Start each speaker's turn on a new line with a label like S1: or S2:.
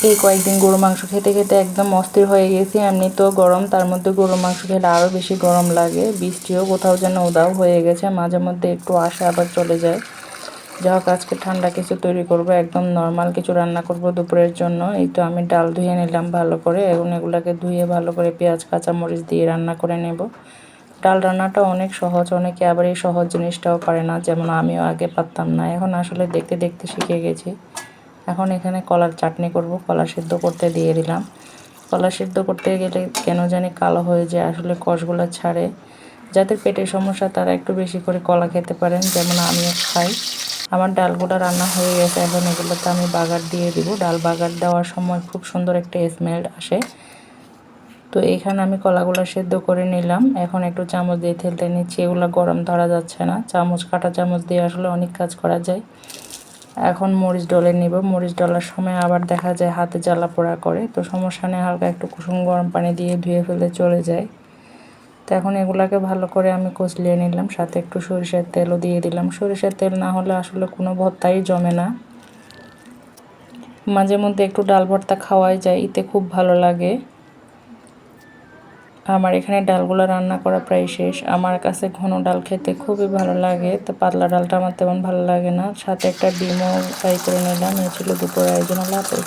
S1: এই কয়েকদিন গরু মাংস খেতে খেতে একদম অস্থির হয়ে গেছি। এমনি তো গরম, তার মধ্যে গরু মাংস খেলে আরও বেশি গরম লাগে। বৃষ্টিও কোথাও যেন উধাও হয়ে গেছে, মাঝে মধ্যে একটু আসে আবার চলে যায়। যা হোক, আজকে ঠান্ডা কিছু তৈরি করব, একদম নর্মাল কিছু রান্না করব দুপুরের জন্য। এই তো আমি ডাল ধুয়ে নিলাম ভালো করে, এখন এগুলাকে ধুয়ে ভালো করে পেঁয়াজ কাঁচামরিচ দিয়ে রান্না করে নেব। ডাল রান্নাটা অনেক সহজ, অনেকে আবার এই সহজ জিনিসটাও পারে না, যেমন আমিও আগে পারতাম না, এখন আসলে দেখতে দেখতে শিখে গেছি। এখন এখানে কলার চাটনি করব, কলা সিদ্ধ করতে দিয়ে দিলাম। কলা সিদ্ধ করতে গেলে কেন জানি কালো হয়ে যায়, আসলে কষগুলো ছাড়ে। যাদের পেটের সমস্যা তারা একটু বেশি করে কলা খেতে পারেন, যেমন আমিও খাই। আমার ডালগুলো রান্না হয়ে গেছে, এখন এগুলোতে আমি বাগার দিয়ে দিব। ডাল বাগার দেওয়ার সময় খুব সুন্দর একটা স্মেল আসে। তো এইখানে আমি কলাগুলো সেদ্ধ করে নিলাম, এখন একটু চামচ দিয়ে ঠেলতে নিচ্ছি। এগুলো গরম ধরা যাচ্ছে না, চামচ কাঁটা চামচ দিয়ে আসলে অনেক কাজ করা যায়। এখন মরিচ ডলে নিব, মরিচ ডলার সময় আবার দেখা যায় হাতে জ্বালা পোড়া করে, তো সমস্যা নেই, হালকা একটু কুসুম গরম পানি দিয়ে ধুয়ে ফেলে চলে যায়। তো এখন এগুলাকে ভালো করে আমি কষলিয়ে নিলাম, সাথে একটু সরিষার তেলও দিয়ে দিলাম। সরিষার তেল না হলে আসলে কোনো ভর্তাই জমে না। মাঝে মধ্যে একটু ডাল ভর্তা খাওয়াই যায়, এতে খুব ভালো লাগে। আমার এখানে ডালগুলো রান্না করা প্রায় শেষ। আমার কাছে ঘন ডাল খেতে খুবই ভালো লাগে, তো পাতলা ডালটা আমার তেমন ভালো লাগে না। সাথে একটা ডিমও ফ্রাই করে নিলাম। এই ছিল দুপুরের আয়োজন। আল্লাহ হাফেজ।